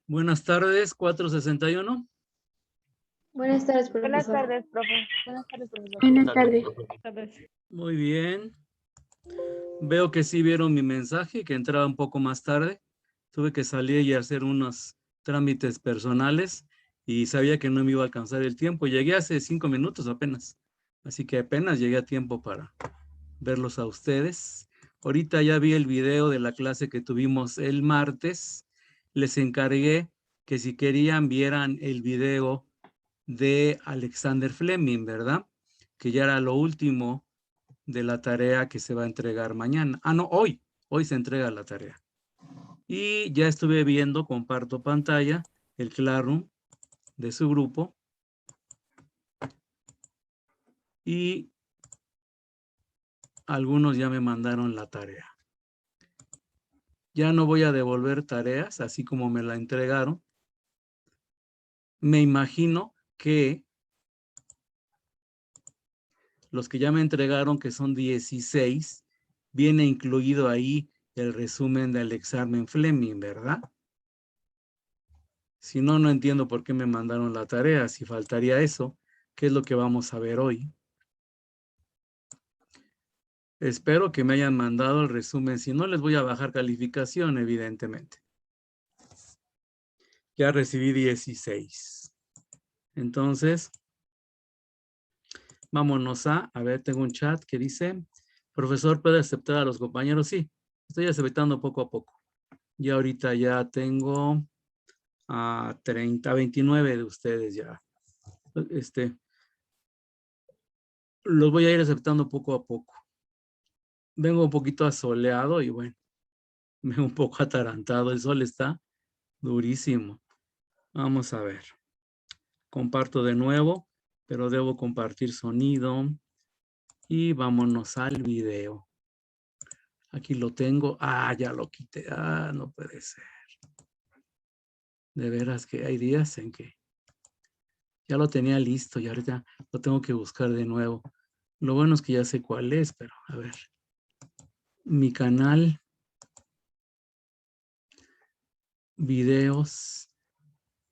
Buenas tardes, 461. Buenas tardes, profesor. Buenas tardes, profe. Buenas tardes, profesor. Buenas tardes. Buenas tardes. Muy bien. Veo que sí vieron mi mensaje, que entraba un poco más tarde. Tuve que salir y hacer unos trámites personales y sabía que no me iba a alcanzar el tiempo. Llegué hace 5 minutos apenas, así que apenas llegué a tiempo para verlos a ustedes. Ahorita ya vi el video de la clase que tuvimos el martes. Les encargué que si querían vieran el video de Alexander Fleming, ¿verdad? Que ya era lo último de la tarea que se va a entregar mañana. Ah, no, hoy. Hoy se entrega la tarea. Y ya estuve viendo, comparto pantalla, el Classroom de su grupo. Y algunos ya me mandaron la tarea. Ya no voy a devolver tareas, así como me la entregaron. Me imagino que los que ya me entregaron, que son 16, viene incluido ahí el resumen del examen Fleming, ¿verdad? Si no, no entiendo por qué me mandaron la tarea, si faltaría eso, ¿qué es lo que vamos a ver hoy? Espero que me hayan mandado el resumen, si no les voy a bajar calificación, evidentemente. Ya recibí 16. Entonces, vámonos a ver, tengo un chat que dice, profesor, ¿puede aceptar a los compañeros? Sí, estoy aceptando poco a poco. Y ahorita ya tengo a 29 de ustedes ya. Los voy a ir aceptando poco a poco. Vengo un poquito asoleado y bueno, me un poco atarantado. El sol está durísimo. Vamos a ver. Comparto de nuevo, pero debo compartir sonido. Y vámonos al video. Aquí lo tengo. Ah, ya lo quité. Ah, no puede ser. De veras que hay días en que ya lo tenía listo y ahorita lo tengo que buscar de nuevo. Lo bueno es que ya sé cuál es, pero a ver. Mi canal. Videos.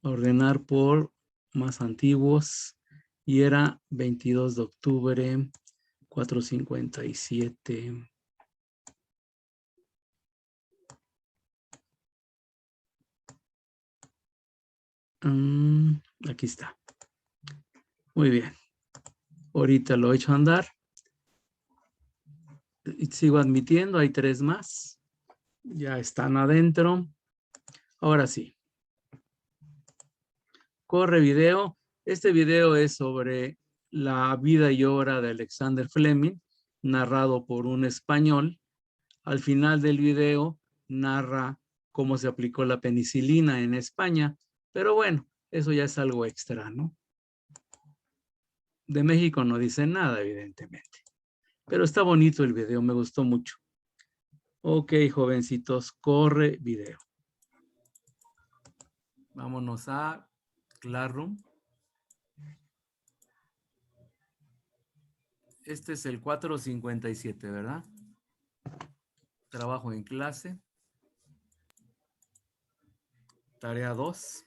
Ordenar por más antiguos. Y era 22 de octubre. 457. Aquí está. Muy bien. Ahorita lo he hecho andar. Y sigo admitiendo. Hay 3 más. Ya están adentro. Ahora sí. Corre video. Este video es sobre la vida y obra de Alexander Fleming, narrado por un español. Al final del video narra cómo se aplicó la penicilina en España. Pero bueno, eso ya es algo extra, ¿no? De México no dice nada, evidentemente. Pero está bonito el video, me gustó mucho. Ok, jovencitos, corre video. Vámonos a Classroom. Este es el 457, ¿verdad? Trabajo en clase. Tarea 2.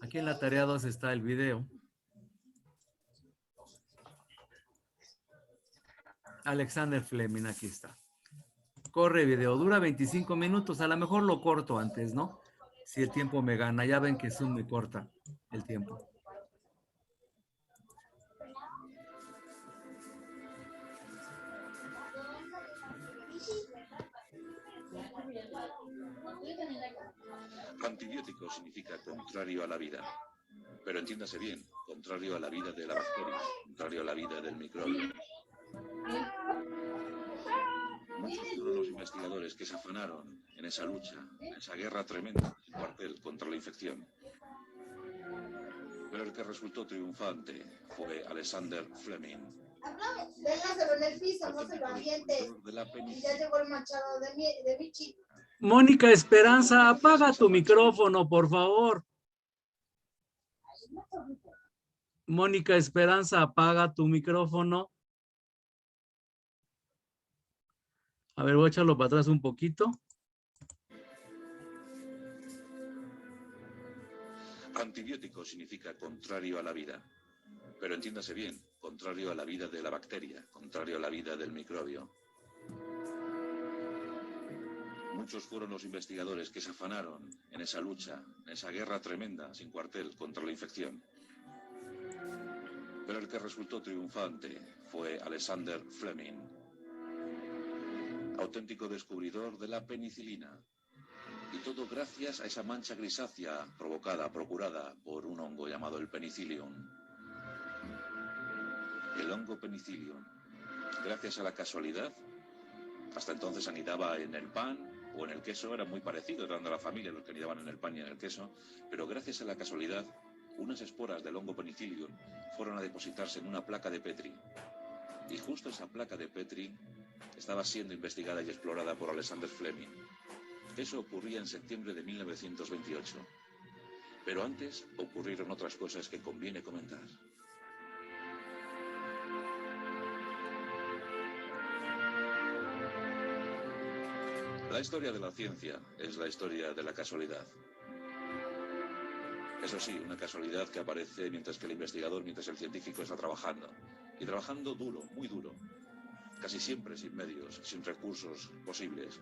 Aquí en la tarea 2 está el video. Alexander Fleming, aquí está. Corre video, dura 25 minutos, a lo mejor lo corto antes, ¿no? Si el tiempo me gana, ya ven que Zoom me corta el tiempo. Antibiótico significa contrario a la vida. Pero entiéndase bien, contrario a la vida de la bacteria, contrario a la vida del microbio. Muchos fueron los investigadores que se afanaron en esa lucha, en esa guerra tremenda en el cuartel contra la infección. Pero el que resultó triunfante fue Alexander Fleming. Déjaselo en el piso, no se lo avientes. Y ya llegó el machado de Michi. Mónica Esperanza, apaga tu micrófono, por favor. Mónica Esperanza, apaga tu micrófono. A ver, voy a echarlo para atrás un poquito. Antibiótico significa contrario a la vida. Pero entiéndase bien, contrario a la vida de la bacteria, contrario a la vida del microbio. Muchos fueron los investigadores que se afanaron en esa lucha, en esa guerra tremenda, sin cuartel, contra la infección. Pero el que resultó triunfante fue Alexander Fleming, auténtico descubridor de la penicilina. Y todo gracias a esa mancha grisácea procurada por un hongo llamado el penicillium. El hongo penicillium, gracias a la casualidad, hasta entonces anidaba en el pan o en el queso, era muy parecido, eran de la familia los que anidaban en el pan y en el queso, pero gracias a la casualidad, unas esporas del hongo penicillium fueron a depositarse en una placa de Petri. Y justo esa placa de Petri estaba siendo investigada y explorada por Alexander Fleming. Eso ocurría en septiembre de 1928. Pero antes ocurrieron otras cosas que conviene comentar. La historia de la ciencia es la historia de la casualidad. Eso sí, una casualidad que aparece mientras que el investigador, mientras el científico está trabajando. Y trabajando duro, muy duro. Casi siempre sin medios, sin recursos posibles.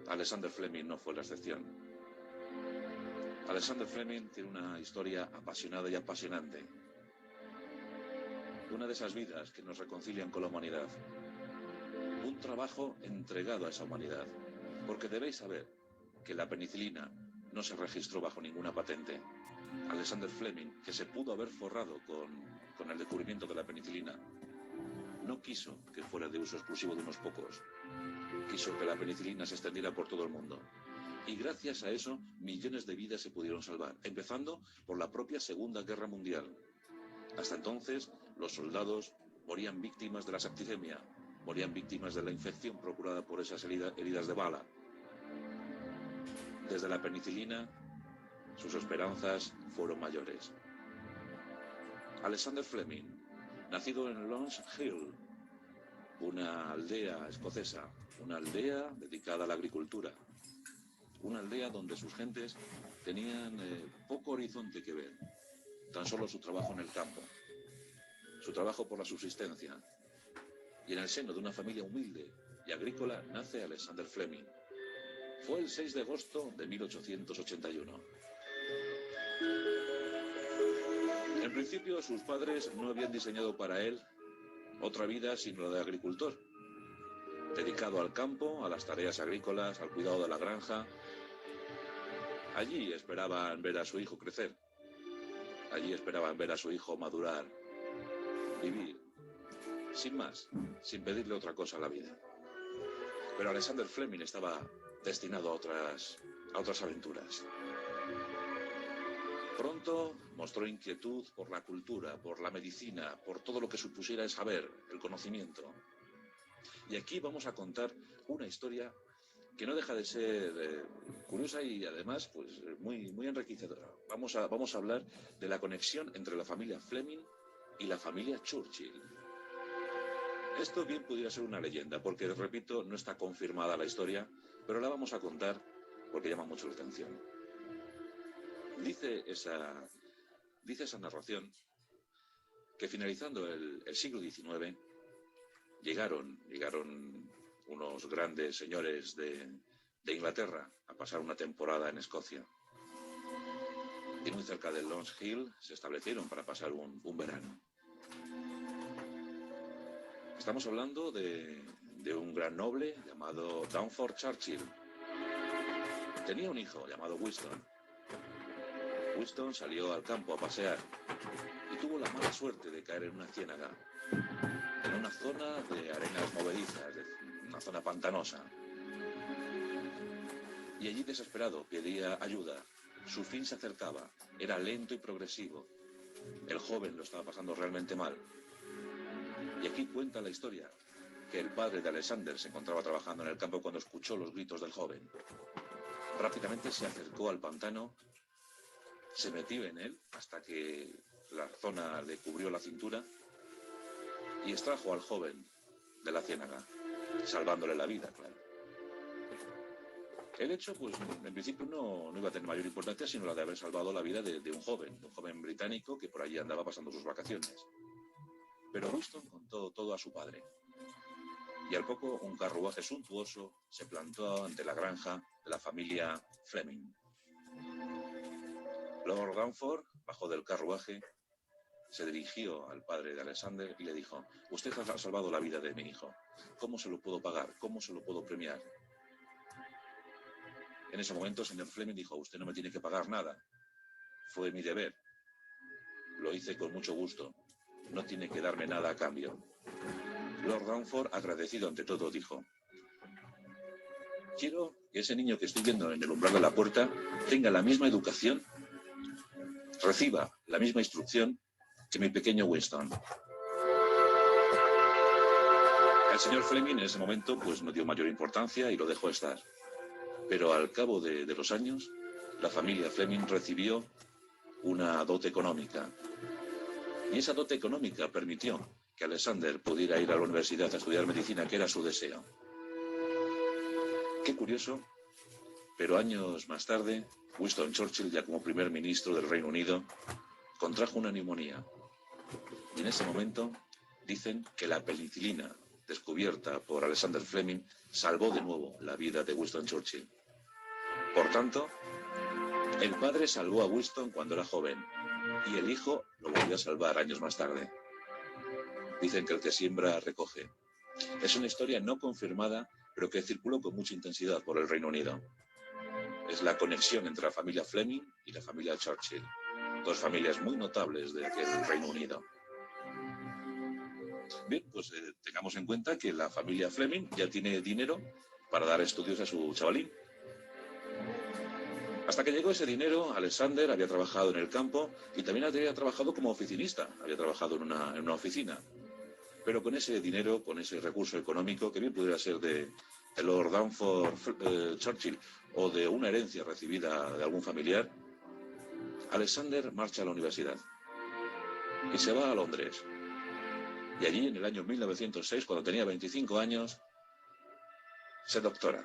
Alexander Fleming no fue la excepción. Alexander Fleming tiene una historia apasionada y apasionante. Una de esas vidas que nos reconcilian con la humanidad. Un trabajo entregado a esa humanidad. Porque debéis saber que la penicilina no se registró bajo ninguna patente. Alexander Fleming, que se pudo haber forrado con el descubrimiento de la penicilina, no quiso que fuera de uso exclusivo de unos pocos. Quiso que la penicilina se extendiera por todo el mundo. Y gracias a eso, millones de vidas se pudieron salvar, empezando por la propia Segunda Guerra Mundial. Hasta entonces, los soldados morían víctimas de la septicemia, morían víctimas de la infección procurada por esas heridas de bala. Desde la penicilina, sus esperanzas fueron mayores. Alexander Fleming, nacido en Lons Hill, una aldea escocesa, una aldea dedicada a la agricultura, una aldea donde sus gentes tenían poco horizonte que ver, tan solo su trabajo en el campo, su trabajo por la subsistencia. Y en el seno de una familia humilde y agrícola nace Alexander Fleming. Fue el 6 de agosto de 1881. En principio, sus padres no habían diseñado para él otra vida sino la de agricultor, dedicado al campo, a las tareas agrícolas, al cuidado de la granja. Allí esperaban ver a su hijo crecer. Allí esperaban ver a su hijo madurar, vivir, sin más, sin pedirle otra cosa a la vida. Pero Alexander Fleming estaba destinado a otras aventuras. Pronto mostró inquietud por la cultura, por la medicina, por todo lo que supusiera el saber, el conocimiento. Y aquí vamos a contar una historia que no deja de ser curiosa y además pues, muy, muy enriquecedora. Vamos a hablar de la conexión entre la familia Fleming y la familia Churchill. Esto bien pudiera ser una leyenda, porque, repito, no está confirmada la historia, pero la vamos a contar porque llama mucho la atención. Dice esa narración que finalizando el siglo XIX llegaron unos grandes señores de Inglaterra a pasar una temporada en Escocia. Y muy cerca de Lons Hill se establecieron para pasar un verano. Estamos hablando de un gran noble llamado Downford Churchill. Tenía un hijo llamado Winston. Winston salió al campo a pasear y tuvo la mala suerte de caer en una ciénaga, en una zona de arenas movedizas, una zona pantanosa. Y allí desesperado pedía ayuda. Su fin se acercaba, era lento y progresivo. El joven lo estaba pasando realmente mal. Y aquí cuenta la historia que el padre de Alexander se encontraba trabajando en el campo cuando escuchó los gritos del joven. Rápidamente se acercó al pantano, se metió en él hasta que la zona le cubrió la cintura y extrajo al joven de la ciénaga, salvándole la vida, claro. El hecho, pues, en principio no iba a tener mayor importancia, sino la de haber salvado la vida de un joven británico que por allí andaba pasando sus vacaciones. Pero Winston contó todo a su padre. Y al poco, un carruaje suntuoso se plantó ante la granja de la familia Fleming. Lord Runford bajó del carruaje, se dirigió al padre de Alexander y le dijo: usted ha salvado la vida de mi hijo. ¿Cómo se lo puedo pagar? ¿Cómo se lo puedo premiar? En ese momento el señor Fleming dijo: usted no me tiene que pagar nada. Fue mi deber. Lo hice con mucho gusto. No tiene que darme nada a cambio. Lord Runford, agradecido ante todo, dijo: quiero que ese niño que estoy viendo en el umbral de la puerta tenga la misma educación, reciba la misma instrucción que mi pequeño Winston. El señor Fleming en ese momento pues no dio mayor importancia y lo dejó estar. Pero al cabo de los años, la familia Fleming recibió una dote económica. Y esa dote económica permitió que Alexander pudiera ir a la universidad a estudiar medicina, que era su deseo. Qué curioso, pero años más tarde, Winston Churchill, ya como primer ministro del Reino Unido, contrajo una neumonía. Y en ese momento dicen que la penicilina, descubierta por Alexander Fleming, salvó de nuevo la vida de Winston Churchill. Por tanto, el padre salvó a Winston cuando era joven y el hijo lo volvió a salvar años más tarde. Dicen que el que siembra recoge. Es una historia no confirmada, pero que circuló con mucha intensidad por el Reino Unido. Es la conexión entre la familia Fleming y la familia Churchill, dos familias muy notables de aquel Reino Unido. Bien, pues tengamos en cuenta que la familia Fleming ya tiene dinero para dar estudios a su chavalín. Hasta que llegó ese dinero, Alexander había trabajado en el campo y también había trabajado como oficinista, había trabajado en una oficina. Pero con ese dinero, con ese recurso económico, que bien pudiera ser de Lord Runford Churchill o de una herencia recibida de algún familiar, Alexander marcha a la universidad y se va a Londres. Y allí, en el año 1906, cuando tenía 25 años, se doctora.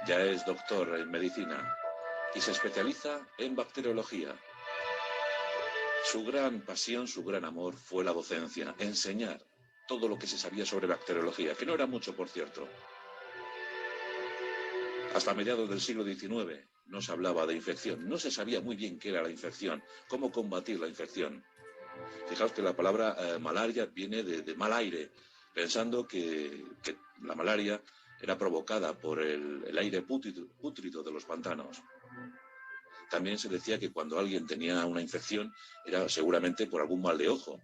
Ya es doctor en medicina y se especializa en bacteriología. Su gran pasión, su gran amor fue la docencia, enseñar todo lo que se sabía sobre bacteriología, que no era mucho, por cierto. Hasta mediados del siglo XIX no se hablaba de infección, no se sabía muy bien qué era la infección, cómo combatir la infección. Fijaos que la palabra malaria viene de mal aire, pensando que la malaria era provocada por el aire pútrido de los pantanos. También se decía que cuando alguien tenía una infección era seguramente por algún mal de ojo,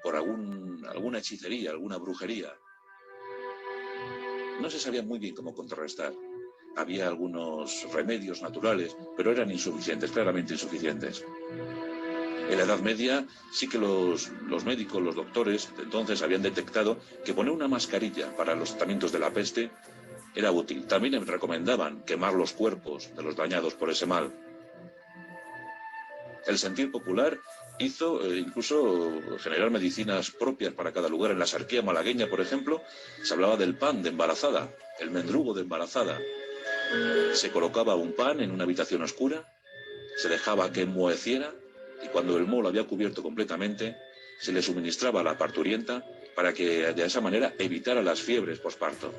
por alguna hechicería, alguna brujería. No se sabía muy bien cómo contrarrestar. Había algunos remedios naturales, pero eran insuficientes, claramente insuficientes. En la Edad Media sí que los médicos, los doctores, de entonces habían detectado que poner una mascarilla para los tratamientos de la peste era útil. También recomendaban quemar los cuerpos de los dañados por ese mal. El sentir popular hizo incluso generar medicinas propias para cada lugar. En la Sarquía malagueña, por ejemplo, se hablaba del pan de embarazada, el mendrugo de embarazada. Se colocaba un pan en una habitación oscura, se dejaba que enmoheciera y cuando el moho lo había cubierto completamente, se le suministraba a la parturienta para que de esa manera evitara las fiebres posparto.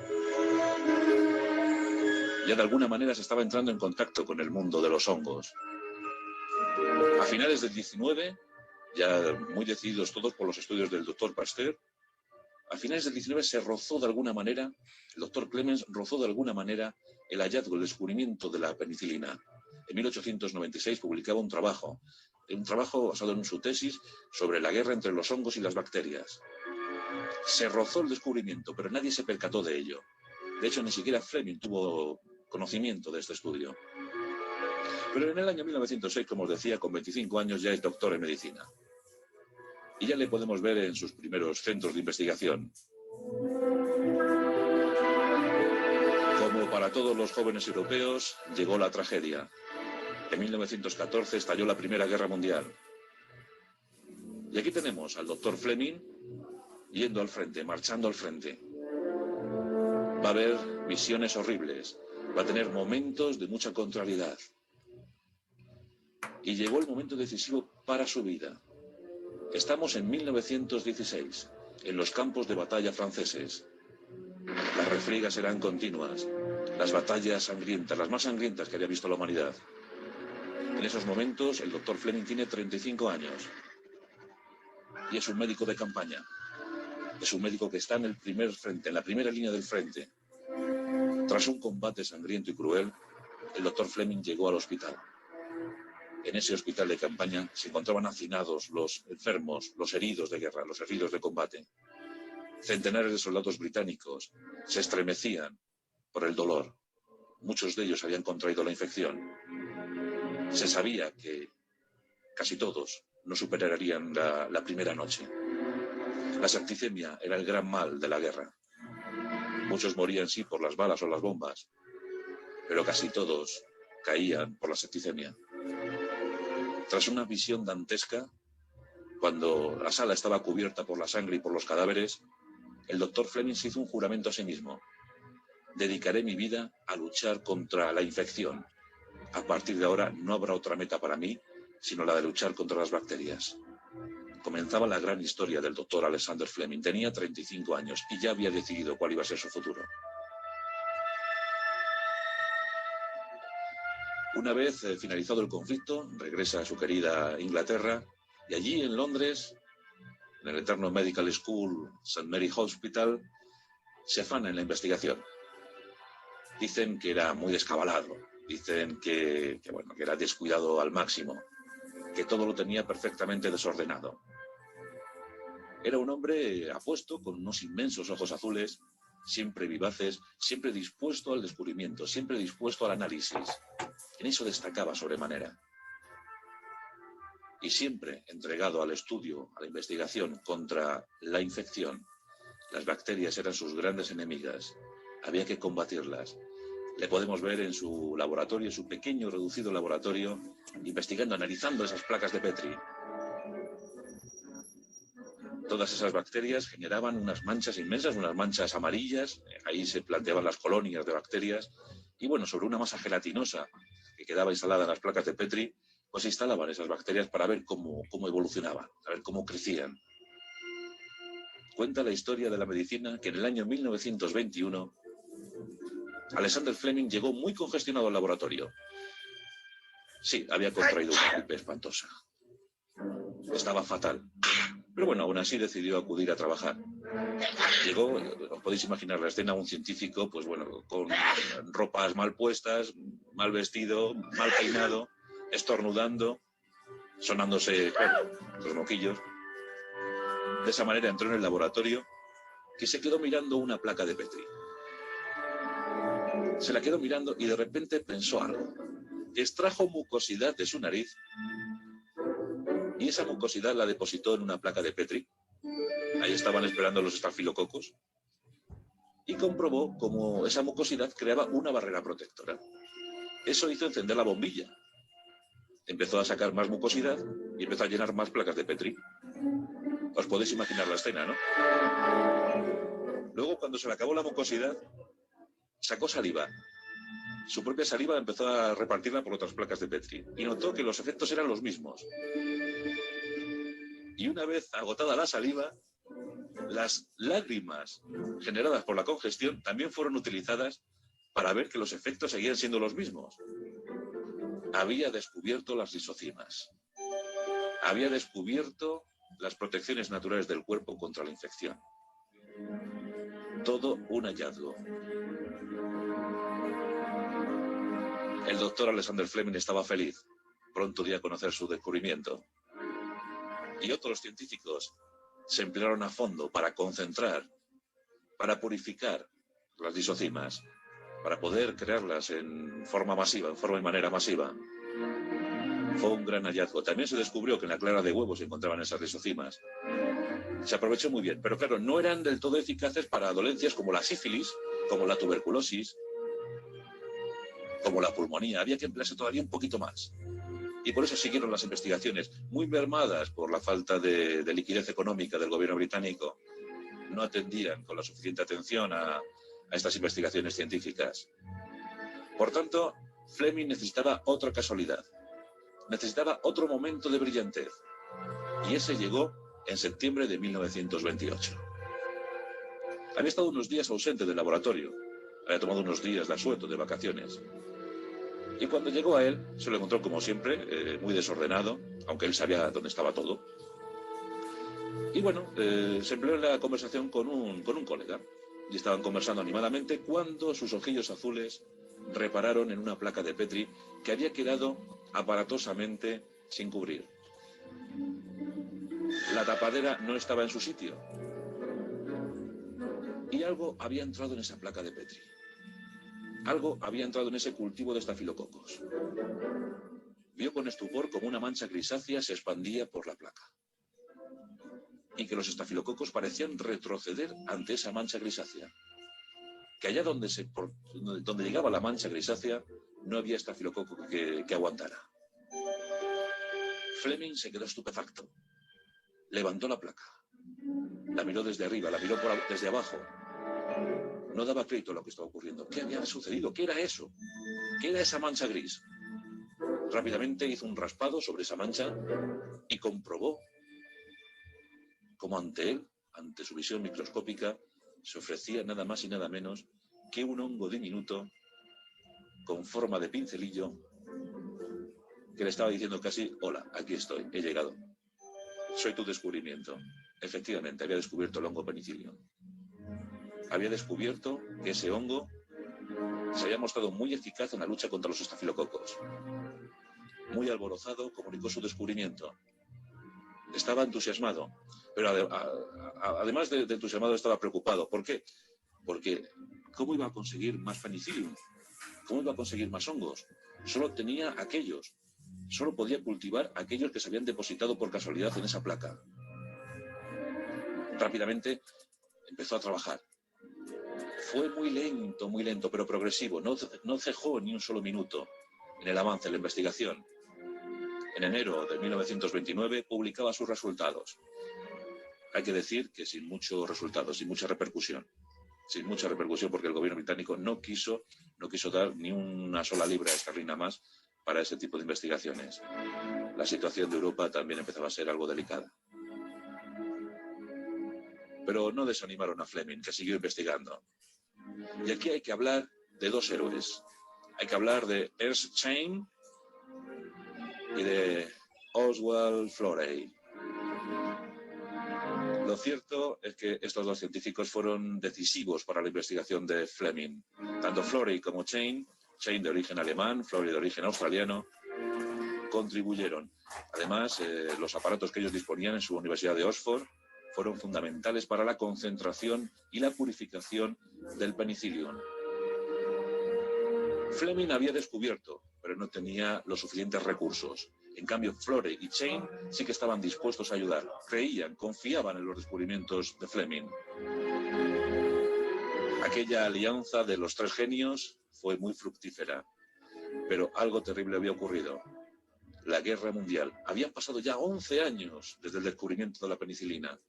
Ya de alguna manera se estaba entrando en contacto con el mundo de los hongos. A finales del 19, ya muy decididos todos por los estudios del doctor Pasteur, a finales del 19 se rozó de alguna manera, el doctor Clemens rozó de alguna manera el hallazgo, el descubrimiento de la penicilina. En 1896 publicaba un trabajo basado en su tesis sobre la guerra entre los hongos y las bacterias. Se rozó el descubrimiento, pero nadie se percató de ello. De hecho, ni siquiera Fleming tuvo conocimiento de este estudio. Pero en el año 1906, como os decía, con 25 años ya es doctor en medicina. Y ya le podemos ver en sus primeros centros de investigación. Como para todos los jóvenes europeos, llegó la tragedia. En 1914 estalló la Primera Guerra Mundial. Y aquí tenemos al doctor Fleming yendo al frente, marchando al frente. Va a haber visiones horribles. va a tener momentos de mucha contrariedad. Y llegó el momento decisivo para su vida. Estamos en 1916, en los campos de batalla franceses. Las refriegas eran continuas, las batallas sangrientas, las más sangrientas que había visto la humanidad. En esos momentos, el doctor Fleming tiene 35 años y es un médico de campaña. Es un médico que está en el primer frente, en la primera línea del frente. Tras un combate sangriento y cruel, el doctor Fleming llegó al hospital. En ese hospital de campaña se encontraban hacinados los enfermos, los heridos de guerra, los heridos de combate. Centenares de soldados británicos se estremecían por el dolor. Muchos de ellos habían contraído la infección. Se sabía que casi todos no superarían la primera noche. La septicemia era el gran mal de la guerra. Muchos morían, sí, por las balas o las bombas, pero casi todos caían por la septicemia. Tras una visión dantesca, cuando la sala estaba cubierta por la sangre y por los cadáveres, el doctor Fleming se hizo un juramento a sí mismo. Dedicaré mi vida a luchar contra la infección. A partir de ahora no habrá otra meta para mí, sino la de luchar contra las bacterias. Comenzaba la gran historia del doctor Alexander Fleming. Tenía 35 años y ya había decidido cuál iba a ser su futuro. Una vez finalizado el conflicto, regresa a su querida Inglaterra y allí en Londres, en el eterno Medical School St. Mary Hospital, se afana en la investigación. Dicen que era muy descabalado, dicen que era descuidado al máximo, que todo lo tenía perfectamente desordenado. Era un hombre apuesto, con unos inmensos ojos azules, siempre vivaces, siempre dispuesto al descubrimiento, siempre dispuesto al análisis. En eso destacaba sobremanera. Y siempre entregado al estudio, a la investigación contra la infección. Las bacterias eran sus grandes enemigas. Había que combatirlas. Le podemos ver en su laboratorio, en su pequeño reducido laboratorio, investigando, analizando esas placas de Petri. Todas esas bacterias generaban unas manchas inmensas, unas manchas amarillas. Ahí se planteaban las colonias de bacterias. Y bueno, sobre una masa gelatinosa que quedaba instalada en las placas de Petri, pues se instalaban esas bacterias para ver cómo evolucionaban, a ver cómo crecían. Cuenta la historia de la medicina que en el año 1921 Alexander Fleming llegó muy congestionado al laboratorio. Sí, había contraído una gripe espantosa. Estaba fatal. Pero bueno, aún así decidió acudir a trabajar. Llegó, os podéis imaginar la escena, un científico, pues bueno, con ropas mal puestas, mal vestido, mal peinado, estornudando, sonándose los moquillos. De esa manera entró en el laboratorio, que se quedó mirando una placa de Petri. Se la quedó mirando y de repente pensó algo. Extrajo mucosidad de su nariz y esa mucosidad la depositó en una placa de Petri. Ahí estaban esperando los estafilococos y comprobó cómo esa mucosidad creaba una barrera protectora. Eso hizo encender la bombilla. Empezó a sacar más mucosidad y empezó a llenar más placas de Petri. Os podéis imaginar la escena, ¿no? Luego, cuando se le acabó la mucosidad, sacó saliva. Su propia saliva empezó a repartirla por otras placas de Petri y notó que los efectos eran los mismos. Y una vez agotada la saliva, las lágrimas generadas por la congestión también fueron utilizadas para ver que los efectos seguían siendo los mismos. Había descubierto las lisocimas. Había descubierto las protecciones naturales del cuerpo contra la infección. Todo un hallazgo. El doctor Alexander Fleming estaba feliz. Pronto dio a conocer su descubrimiento. Y otros científicos se emplearon a fondo para concentrar, para purificar las lisocimas, para poder crearlas en forma masiva, en forma y manera masiva. Fue un gran hallazgo. También se descubrió que en la clara de huevo se encontraban esas lisocimas. Se aprovechó muy bien, pero claro, no eran del todo eficaces para dolencias como la sífilis, como la tuberculosis, como la pulmonía. Había que emplearse todavía un poquito más. Y por eso siguieron las investigaciones, muy mermadas por la falta de liquidez económica del gobierno británico. No atendían con la suficiente atención a estas investigaciones científicas. Por tanto, Fleming necesitaba otra casualidad, necesitaba otro momento de brillantez, y ese llegó en septiembre de 1928. Había estado unos días ausente del laboratorio, había tomado unos días de asueto, de vacaciones, y cuando llegó a él, se lo encontró como siempre, muy desordenado, aunque él sabía dónde estaba todo. Y bueno, se empleó en la conversación con un colega, y estaban conversando animadamente cuando sus ojillos azules repararon en una placa de Petri que había quedado aparatosamente sin cubrir. La tapadera no estaba en su sitio, y algo había entrado en esa placa de Petri. Algo había entrado en ese cultivo de estafilococos. Vio con estupor como una mancha grisácea se expandía por la placa, y que los estafilococos parecían retroceder ante esa mancha grisácea. Que allá donde llegaba la mancha grisácea no había estafilococo que aguantara. Fleming se quedó estupefacto. Levantó la placa. La miró desde arriba, la miró desde abajo. No daba crédito a lo que estaba ocurriendo. ¿Qué había sucedido? ¿Qué era eso? ¿Qué era esa mancha gris? Rápidamente hizo un raspado sobre esa mancha y comprobó cómo ante él, ante su visión microscópica, se ofrecía nada más y nada menos que un hongo diminuto con forma de pincelillo que le estaba diciendo casi: hola, aquí estoy, he llegado. Soy tu descubrimiento. Efectivamente, había descubierto el hongo penicillium. Había descubierto que ese hongo se había mostrado muy eficaz en la lucha contra los estafilococos. Muy alborozado, comunicó su descubrimiento. Estaba entusiasmado, pero además de entusiasmado estaba preocupado. ¿Por qué? Porque ¿cómo iba a conseguir más penicillium? ¿Cómo iba a conseguir más hongos? Solo tenía aquellos. Solo podía cultivar aquellos que se habían depositado por casualidad en esa placa. Rápidamente empezó a trabajar. Fue muy lento, pero progresivo. No cejó ni un solo minuto en el avance de la investigación. En enero de 1929 publicaba sus resultados. Hay que decir que sin muchos resultados, sin mucha repercusión. Sin mucha repercusión porque el gobierno británico no quiso dar ni una sola libra esterlina más para ese tipo de investigaciones. La situación de Europa también empezaba a ser algo delicada. Pero no desanimaron a Fleming, que siguió investigando. Y aquí hay que hablar de dos héroes. Hay que hablar de Ernst Chain y de Oswald Florey. Lo cierto es que estos dos científicos fueron decisivos para la investigación de Fleming. Tanto Florey como Chain de origen alemán, Florey de origen australiano, contribuyeron. Además, los aparatos que ellos disponían en su Universidad de Oxford fueron fundamentales para la concentración y la purificación del penicillium. Fleming había descubierto, pero no tenía los suficientes recursos. En cambio, Florey y Chain sí que estaban dispuestos a ayudar. Creían, confiaban en los descubrimientos de Fleming. Aquella alianza de los tres genios fue muy fructífera. Pero algo terrible había ocurrido. La Guerra Mundial. Habían pasado ya 11 años desde el descubrimiento de la penicilina.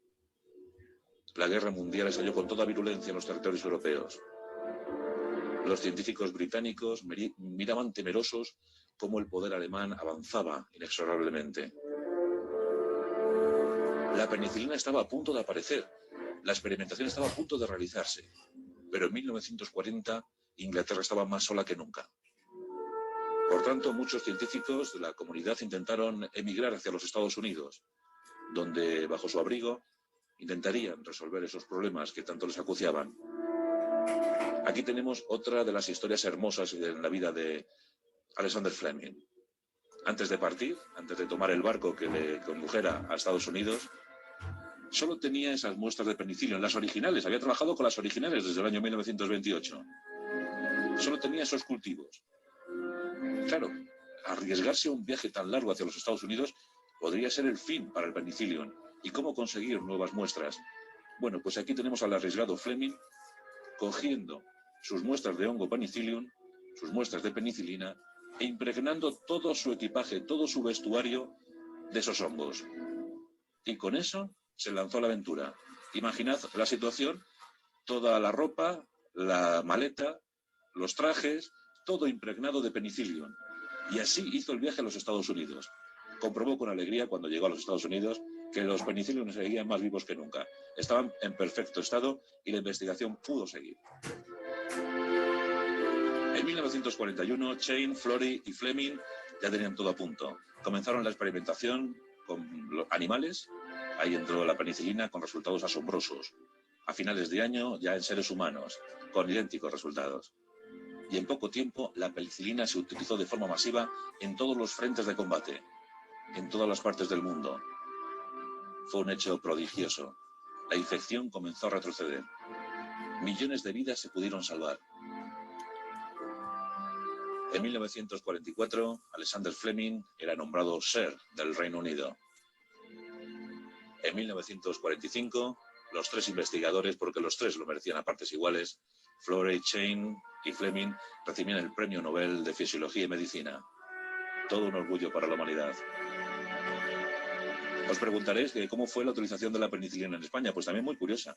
La Guerra Mundial estalló con toda virulencia en los territorios europeos. Los científicos británicos miraban temerosos cómo el poder alemán avanzaba inexorablemente. La penicilina estaba a punto de aparecer, la experimentación estaba a punto de realizarse, pero en 1940 Inglaterra estaba más sola que nunca. Por tanto, muchos científicos de la comunidad intentaron emigrar hacia los Estados Unidos, donde, bajo su abrigo, intentarían resolver esos problemas que tanto les acuciaban. Aquí tenemos otra de las historias hermosas en la vida de Alexander Fleming. Antes de partir, antes de tomar el barco que le condujera a Estados Unidos, solo tenía esas muestras de penicillium, las originales. Había trabajado con las originales desde el año 1928. Solo tenía esos cultivos. Claro, arriesgarse a un viaje tan largo hacia los Estados Unidos podría ser el fin para el penicillium. ¿Y cómo conseguir nuevas muestras? Bueno, pues aquí tenemos al arriesgado Fleming cogiendo sus muestras de hongo penicillium, sus muestras de penicilina, e impregnando todo su equipaje, todo su vestuario de esos hongos. Y con eso se lanzó a la aventura. Imaginad la situación, toda la ropa, la maleta, los trajes, todo impregnado de penicillium. Y así hizo el viaje a los Estados Unidos. Comprobó con alegría cuando llegó a los Estados Unidos que los penicillium seguían más vivos que nunca. Estaban en perfecto estado y la investigación pudo seguir. En 1941, Chain, Florey y Fleming ya tenían todo a punto. Comenzaron la experimentación con los animales. Ahí entró la penicilina con resultados asombrosos. A finales de año, ya en seres humanos, con idénticos resultados. Y en poco tiempo, la penicilina se utilizó de forma masiva en todos los frentes de combate, en todas las partes del mundo. Fue un hecho prodigioso. La infección comenzó a retroceder. Millones de vidas se pudieron salvar. En 1944, Alexander Fleming era nombrado Sir del Reino Unido. En 1945, los tres investigadores, porque los tres lo merecían a partes iguales, Florey, Chain y Fleming, recibían el Premio Nobel de Fisiología y Medicina. Todo un orgullo para la humanidad. Os preguntaréis que cómo fue la utilización de la penicilina en España. Pues también muy curiosa.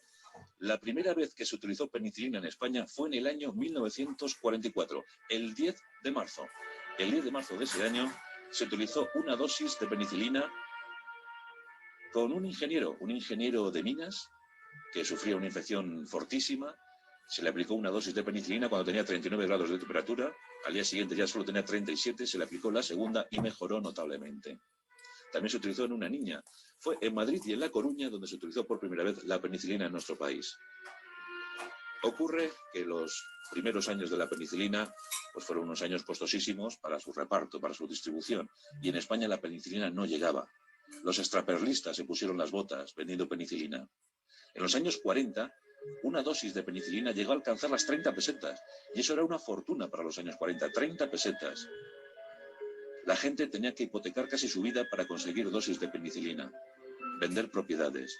La primera vez que se utilizó penicilina en España fue en el año 1944, el 10 de marzo. El 10 de marzo de ese año se utilizó una dosis de penicilina con un ingeniero de minas que sufría una infección fortísima. Se le aplicó una dosis de penicilina cuando tenía 39 grados de temperatura. Al día siguiente ya solo tenía 37, se le aplicó la segunda y mejoró notablemente. También se utilizó en una niña. Fue en Madrid y en La Coruña donde se utilizó por primera vez la penicilina en nuestro país. Ocurre que los primeros años de la penicilina pues fueron unos años costosísimos para su reparto, para su distribución. Y en España la penicilina no llegaba. Los extraperlistas se pusieron las botas vendiendo penicilina. En los años 40, una dosis de penicilina llegó a alcanzar las 30 pesetas. Y eso era una fortuna para los años 40, 30 pesetas. La gente tenía que hipotecar casi su vida para conseguir dosis de penicilina, vender propiedades.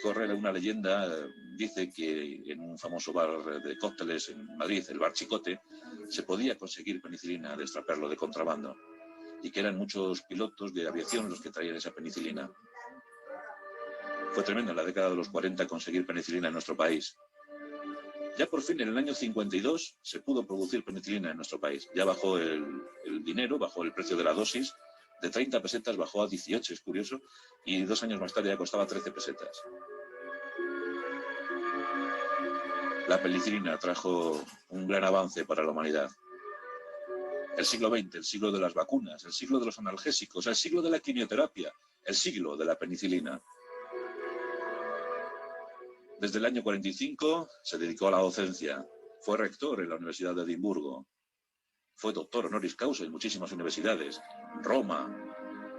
Corre una leyenda, dice que en un famoso bar de cócteles en Madrid, el Bar Chicote, se podía conseguir penicilina de extraperlo de contrabando y que eran muchos pilotos de aviación los que traían esa penicilina. Fue tremendo en la década de los 40 conseguir penicilina en nuestro país. Ya por fin, en el año 52, se pudo producir penicilina en nuestro país. Ya bajó el dinero, bajó el precio de la dosis. De 30 pesetas bajó a 18, es curioso. Y 2 años más tarde ya costaba 13 pesetas. La penicilina trajo un gran avance para la humanidad. El siglo XX, el siglo de las vacunas, el siglo de los analgésicos, el siglo de la quimioterapia, el siglo de la penicilina. Desde el año 45 se dedicó a la docencia. Fue rector en la Universidad de Edimburgo. Fue doctor honoris causa en muchísimas universidades. Roma,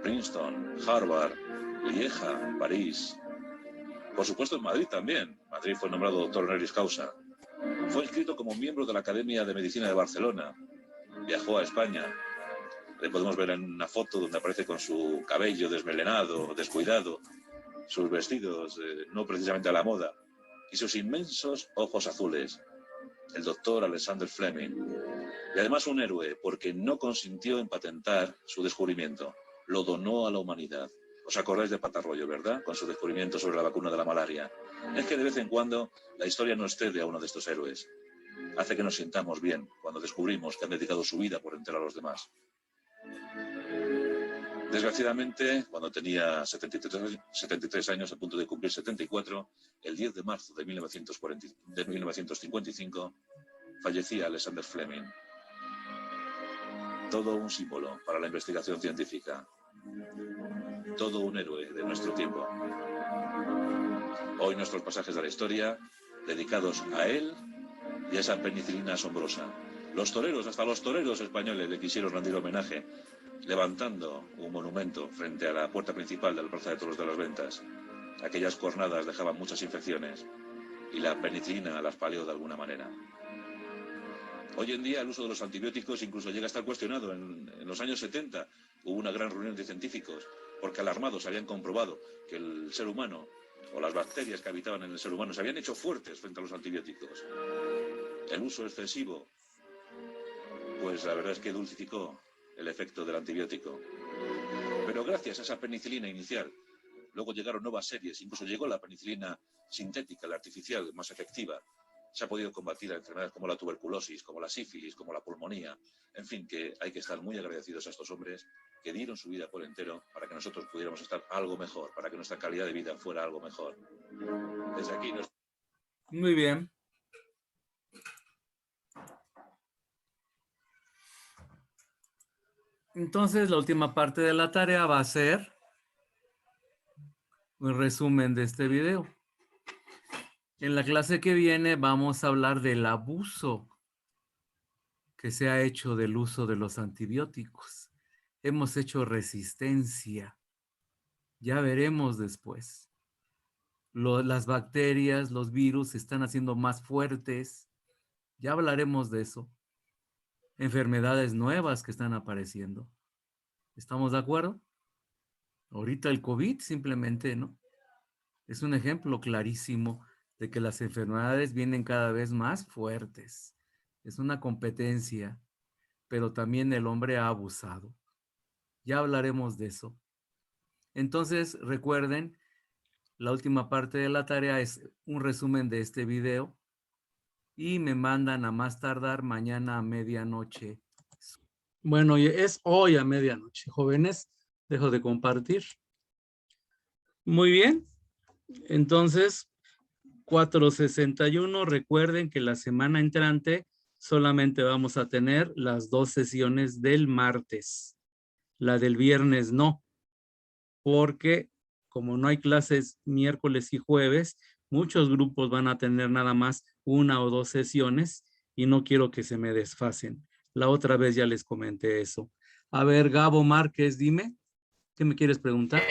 Princeton, Harvard, Lieja, París. Por supuesto en Madrid también. Madrid fue nombrado doctor honoris causa. Fue inscrito como miembro de la Academia de Medicina de Barcelona. Viajó a España. Le podemos ver en una foto donde aparece con su cabello desmelenado, descuidado, sus vestidos no precisamente a la moda, y sus inmensos ojos azules. El doctor Alexander Fleming. Y además un héroe, porque no consintió en patentar su descubrimiento. Lo donó a la humanidad. ¿Os acordáis de Patarroyo, verdad? Con su descubrimiento sobre la vacuna de la malaria. Es que de vez en cuando la historia nos cede a uno de estos héroes. Hace que nos sintamos bien cuando descubrimos que han dedicado su vida por entero a los demás. Desgraciadamente, cuando tenía 73 años, a punto de cumplir 74, el 10 de marzo de 1955, fallecía Alexander Fleming. Todo un símbolo para la investigación científica. Todo un héroe de nuestro tiempo. Hoy nuestros pasajes de la historia, dedicados a él y a esa penicilina asombrosa. Los toreros, hasta los toreros españoles le quisieron rendir homenaje, levantando un monumento frente a la puerta principal de la Plaza de Toros de las Ventas. Aquellas cornadas dejaban muchas infecciones y la penicilina las palió de alguna manera. Hoy en día el uso de los antibióticos incluso llega a estar cuestionado. En los años 70 hubo una gran reunión de científicos porque alarmados habían comprobado que el ser humano o las bacterias que habitaban en el ser humano se habían hecho fuertes frente a los antibióticos. El uso excesivo, pues la verdad es que dulcificó el efecto del antibiótico. Pero gracias a esa penicilina inicial, luego llegaron nuevas series, incluso llegó la penicilina sintética, la artificial, más efectiva. se ha podido combatir enfermedades como la tuberculosis, como la sífilis, como la pulmonía. En fin, que hay que estar muy agradecidos a estos hombres que dieron su vida por entero para que nosotros pudiéramos estar algo mejor, para que nuestra calidad de vida fuera algo mejor. Desde aquí nos... Muy bien. Entonces, la última parte de la tarea va a ser un resumen de este video. En la clase que viene vamos a hablar del abuso que se ha hecho del uso de los antibióticos. Hemos hecho resistencia. Ya veremos después. Las bacterias, los virus se están haciendo más fuertes. Ya hablaremos de eso. Enfermedades nuevas que están apareciendo. ¿Estamos de acuerdo? Ahorita el COVID simplemente, ¿no? Es un ejemplo clarísimo de que las enfermedades vienen cada vez más fuertes. Es una competencia, pero también el hombre ha abusado. Ya hablaremos de eso. Entonces, recuerden, la última parte de la tarea es un resumen de este video y me mandan a más tardar mañana a medianoche. Bueno, es hoy a medianoche, jóvenes. Dejo de compartir. Muy bien. Entonces, 461, recuerden que la semana entrante solamente vamos a tener las 2 sesiones del martes. La del viernes no, porque como no hay clases miércoles y jueves, muchos grupos van a tener nada más 1 o 2 sesiones y no quiero que se me desfasen. La otra vez ya les comenté eso. A ver, Gabo Márquez, dime, ¿qué me quieres preguntar?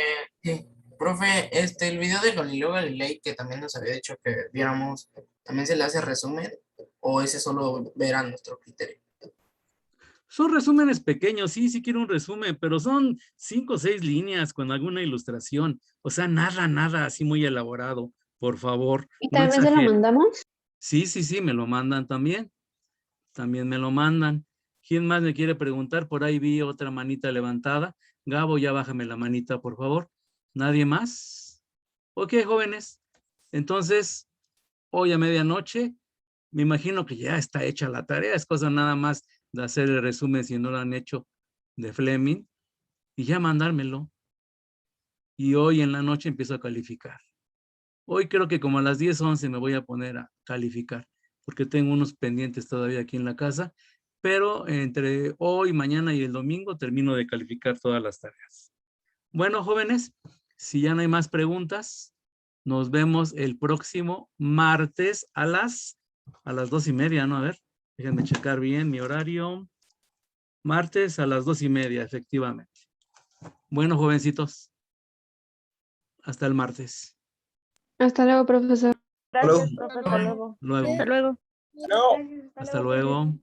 Sí, profe, el video de Galileo Galilei que también nos había dicho que viéramos, ¿también se le hace resumen o ese solo verá nuestro criterio? Son resúmenes pequeños, sí quiero un resumen, pero son 5 o 6 líneas con alguna ilustración. O sea, nada así muy elaborado, por favor. ¿Y no también se lo exageren. mandamos? Sí, me lo mandan también. También me lo mandan. ¿Quién más me quiere preguntar? Por ahí vi otra manita levantada. Gabo, ya bájame la manita, por favor. ¿Nadie más? Ok, jóvenes. Entonces, hoy a medianoche, me imagino que ya está hecha la tarea. Es cosa nada más de hacer el resumen si no lo han hecho de Fleming y ya mandármelo. Y hoy en la noche empiezo a calificar. Hoy creo que como a las 10, 11 me voy a poner a calificar porque tengo unos pendientes todavía aquí en la casa, pero entre hoy, mañana y el domingo termino de calificar todas las tareas. Bueno, jóvenes, si ya no hay más preguntas, nos vemos el próximo martes a las 2:30, ¿no? A ver, déjenme checar bien mi horario. Martes a las 2:30, efectivamente. Bueno, jovencitos, hasta el martes. Hasta luego, profesor. Gracias, profe. Hasta luego. Luego. Hasta luego. No. Gracias, Hasta profe. luego.